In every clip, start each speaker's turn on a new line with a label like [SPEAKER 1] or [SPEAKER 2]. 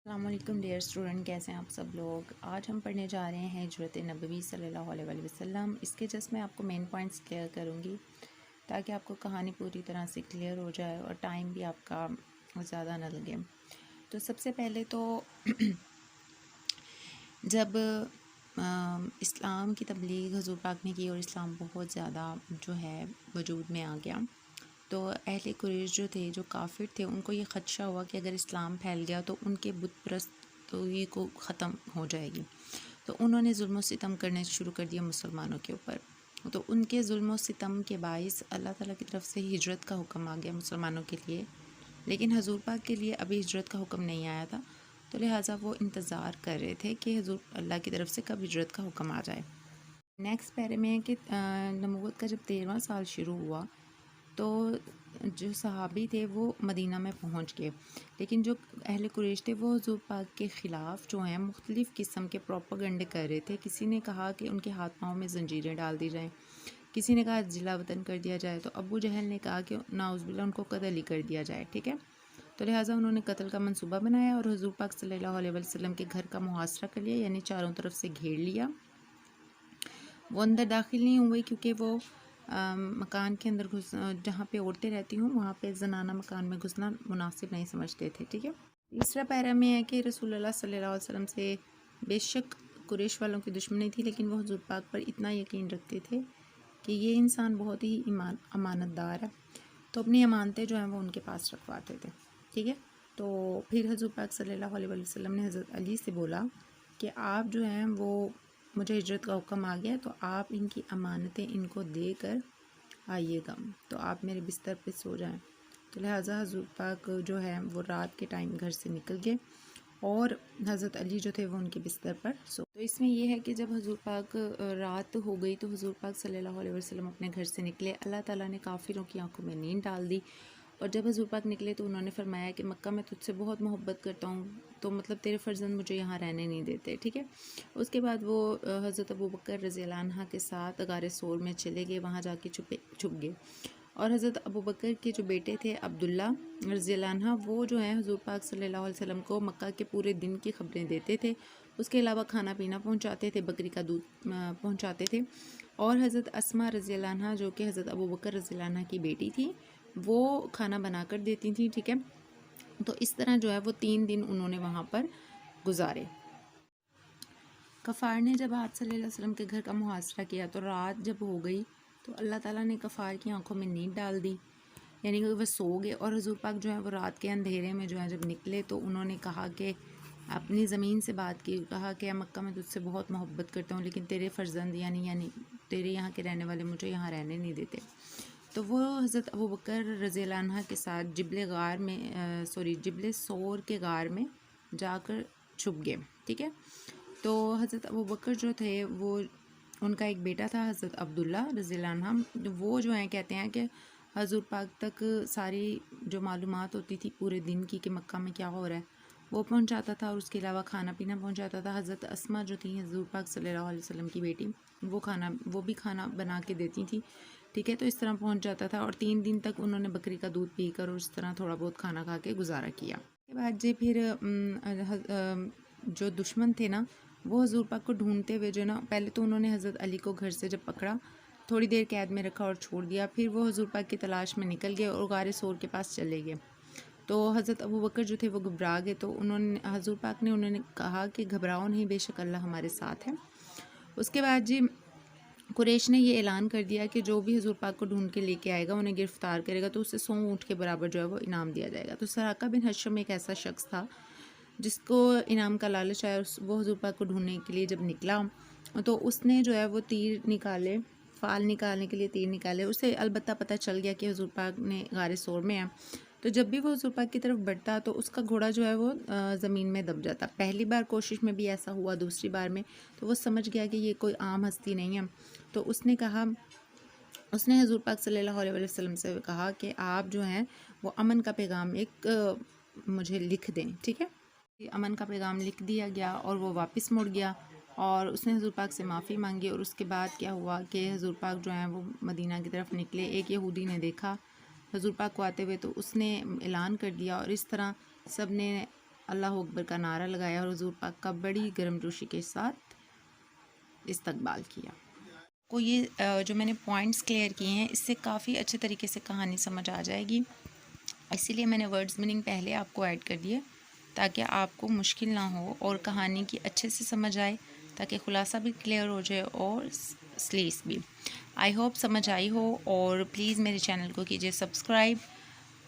[SPEAKER 1] السلام علیکم dear student, کیسے ہیں آپ سب لوگ؟ آج ہم پڑھنے جا رہے ہیں ہجرت نبوی صلی اللہ علیہ وسلم۔ اس کے جس میں آپ کو مین پوائنٹس کلیئر کروں گی تاکہ آپ کو کہانی پوری طرح سے کلیئر ہو جائے اور ٹائم بھی آپ کا زیادہ نہ لگے۔ تو سب سے پہلے تو جب اسلام کی تبلیغ حضور پاک نے کی اور اسلام بہت زیادہ جو ہے وجود میں آ گیا، تو اہل قریش جو تھے، جو کافر تھے، ان کو یہ خدشہ ہوا کہ اگر اسلام پھیل گیا تو ان کے بت پرستوی کو ختم ہو جائے گی۔ تو انہوں نے ظلم و ستم کرنے شروع کر دیا مسلمانوں کے اوپر۔ تو ان کے ظلم و ستم کے باعث اللہ تعالیٰ کی طرف سے ہجرت کا حکم آ گیا مسلمانوں کے لیے، لیکن حضور پاک کے لیے ابھی ہجرت کا حکم نہیں آیا تھا، تو لہٰذا وہ انتظار کر رہے تھے کہ حضور اللہ کی طرف سے کب ہجرت کا حکم آ جائے۔ نیکسٹ پیرے میں ہے کہ نبوت کا جب 13واں سال شروع ہوا تو جو صحابی تھے وہ مدینہ میں پہنچ گئے، لیکن جو اہل قریش تھے وہ حضور پاک کے خلاف جو ہیں مختلف قسم کے پروپیگنڈے کر رہے تھے۔ کسی نے کہا کہ ان کے ہاتھ پاؤں میں زنجیریں ڈال دی جائیں، کسی نے کہا جلا وطن کر دیا جائے، تو ابو جہل نے کہا کہ نعوذ باللہ ان کو قتل ہی کر دیا جائے، ٹھیک ہے۔ تو لہٰذا انہوں نے قتل کا منصوبہ بنایا اور حضور پاک صلی اللہ علیہ وسلم کے گھر کا محاصرہ کر لیا، یعنی چاروں طرف سے گھیر لیا۔ وہ اندر داخل نہیں ہوئے کیونکہ وہ مکان کے اندر جہاں پہ عورتیں رہتی ہوں وہاں پہ زنانہ مکان میں گھسنا مناسب نہیں سمجھتے تھے، ٹھیک ہے۔ تیسرا پیرا میں ہے کہ رسول اللہ صلی اللہ علیہ وسلم سے بے شک قریش والوں کی دشمنی تھی، لیکن وہ حضور پاک پر اتنا یقین رکھتے تھے کہ یہ انسان بہت ہی امانت دار ہے، تو اپنی امانتیں جو ہیں وہ ان کے پاس رکھواتے تھے، ٹھیک ہے۔ تو پھر حضور پاک صلی اللہ علیہ وسلم نے حضرت علی سے بولا کہ آپ جو ہیں وہ مجھے ہجرت کا حکم آ گیا، تو آپ ان کی امانتیں ان کو دے کر آئیے گا، تو آپ میرے بستر پہ سو جائیں۔ تو لہٰذا حضور پاک جو ہے وہ رات کے ٹائم گھر سے نکل گئے اور حضرت علی جو تھے وہ ان کے بستر پر سو۔ تو اس میں یہ ہے کہ جب حضور پاک رات ہو گئی تو حضور پاک صلی اللہ علیہ وسلم اپنے گھر سے نکلے، اللہ تعالیٰ نے کافروں کی آنکھوں میں نیند ڈال دی، اور جب حضور پاک نکلے تو انہوں نے فرمایا کہ مکہ میں تجھ سے بہت محبت کرتا ہوں، تو مطلب تیرے فرزند مجھے یہاں رہنے نہیں دیتے، ٹھیک ہے۔ اس کے بعد وہ حضرت ابوبکر رضی اللہ عنہ کے ساتھ غار ثور میں چلے گئے، وہاں جا کے چھپ گئے، اور حضرت ابوبکر کے جو بیٹے تھے عبداللہ رضی اللہ عنہ، وہ جو ہیں حضور پاک صلی اللہ علیہ وسلم کو مکہ کے پورے دن کی خبریں دیتے تھے، اس کے علاوہ کھانا پینا پہنچاتے تھے، بکری کا دودھ پہنچاتے تھے، اور حضرت اسماء رضی اللہ عنہ جو کہ حضرت ابوبکر رضی اللہ عنہ کی بیٹی تھی وہ کھانا بنا کر دیتی تھیں، ٹھیک ہے۔ تو اس طرح جو ہے وہ 3 دن انہوں نے وہاں پر گزارے۔ کفار نے جب آپ صلی اللہ علیہ وسلم کے گھر کا محاصرہ کیا تو رات جب ہو گئی تو اللہ تعالیٰ نے کفار کی آنکھوں میں نیند ڈال دی، یعنی کہ وہ سو گئے، اور حضور پاک جو ہے وہ رات کے اندھیرے میں جو ہے جب نکلے تو انہوں نے کہا کہ اپنی زمین سے بات کی، کہا کہ مکہ میں تجھ سے بہت محبت کرتا ہوں، لیکن تیرے فرزند یعنی تیرے یہاں کے رہنے والے مجھے یہاں رہنے نہیں دیتے۔ تو وہ حضرت ابوبکر رضی اللہ عنہ کے ساتھ جبل ثور کے غار میں جا کر چھپ گئے، ٹھیک ہے۔ تو حضرت ابوبکر جو تھے وہ ان کا ایک بیٹا تھا حضرت عبداللہ رضی اللہ عنہ، وہ جو ہیں کہتے ہیں کہ حضور پاک تک ساری جو معلومات ہوتی تھی پورے دن کی کہ مکہ میں کیا ہو رہا ہے وہ پہنچاتا تھا، اور اس کے علاوہ کھانا پینا پہنچاتا تھا۔ حضرت اسماء جو تھیں حضور پاک صلی اللہ علیہ وسلم کی بیٹی، وہ بھی کھانا بنا کے دیتی تھیں، ٹھیک ہے۔ تو اس طرح پہنچ جاتا تھا، اور 3 دن تک انہوں نے بکری کا دودھ پی کر اور اس طرح تھوڑا بہت کھانا کھا کے گزارا کیا۔ اس کے بعد پھر جو دشمن تھے نا وہ حضور پاک کو ڈھونڈتے ہوئے جو نا، پہلے تو انہوں نے حضرت علی کو گھر سے جب پکڑا تھوڑی دیر قید میں رکھا اور چھوڑ دیا، پھر وہ حضور پاک کی تلاش میں نکل گئے اور غار ثور کے پاس چلے گئے۔ تو حضرت ابوبکر جو تھے وہ گھبرا گئے، تو حضور پاک نے انہوں نے کہا کہ گھبراؤ نہیں، بے شک اللہ ہمارے ساتھ ہے۔ اس کے بعد قریش نے یہ اعلان کر دیا کہ جو بھی حضور پاک کو ڈھونڈ کے لے کے آئے گا، انہیں گرفتار کرے گا تو اسے 100 اونٹ کے برابر جو ہے وہ انعام دیا جائے گا۔ تو سراقہ بن حشم ایک ایسا شخص تھا جس کو انعام کا لالچ آیا، وہ حضور پاک کو ڈھونڈنے کے لیے جب نکلا تو اس نے جو ہے وہ تیر نکالے، فال نکالنے کے لیے تیر نکالے، اسے البتہ پتہ چل گیا کہ حضور پاک نے غار ثور میں ہے، تو جب بھی وہ حضور پاک کی طرف بڑھتا تو اس کا گھوڑا جو ہے وہ زمین میں دب جاتا۔ پہلی بار کوشش میں بھی ایسا ہوا، دوسری بار میں تو وہ سمجھ گیا کہ یہ کوئی عام ہستی نہیں ہے، تو اس نے حضور پاک صلی اللہ علیہ وسلم سے کہا کہ آپ جو ہیں وہ امن کا پیغام ایک مجھے لکھ دیں، ٹھیک ہے۔ امن کا پیغام لکھ دیا گیا اور وہ واپس مڑ گیا، اور اس نے حضور پاک سے معافی مانگی، اور اس کے بعد کیا ہوا کہ حضور پاک جو ہیں وہ مدینہ کی طرف نکلے، ایک یہودی نے دیکھا حضور پاک کو آتے ہوئے تو اس نے اعلان کر دیا، اور اس طرح سب نے اللہ اکبر کا نعرہ لگایا اور حضور پاک کا بڑی گرم جوشی کے ساتھ استقبال کیا۔ کو یہ جو میں نے پوائنٹس کلیئر کیے ہیں اس سے کافی اچھے طریقے سے کہانی سمجھ آ جائے گی، اسی لیے میں نے ورڈز میننگ پہلے آپ کو ایڈ کر دیے تاکہ آپ کو مشکل نہ ہو اور کہانی کی اچھے سے سمجھ آئے، تاکہ خلاصہ بھی کلیئر ہو جائے اور سلیس بھی۔ آئی ہوپ سمجھ آئی ہو، اور پلیز میرے چینل کو کیجیے سبسکرائب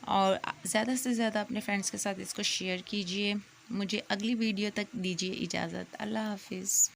[SPEAKER 1] اور زیادہ سے زیادہ اپنے فرینڈس کے ساتھ اس کو شیئر کیجیے۔ مجھے اگلی ویڈیو تک دیجیے اجازت۔ اللہ حافظ۔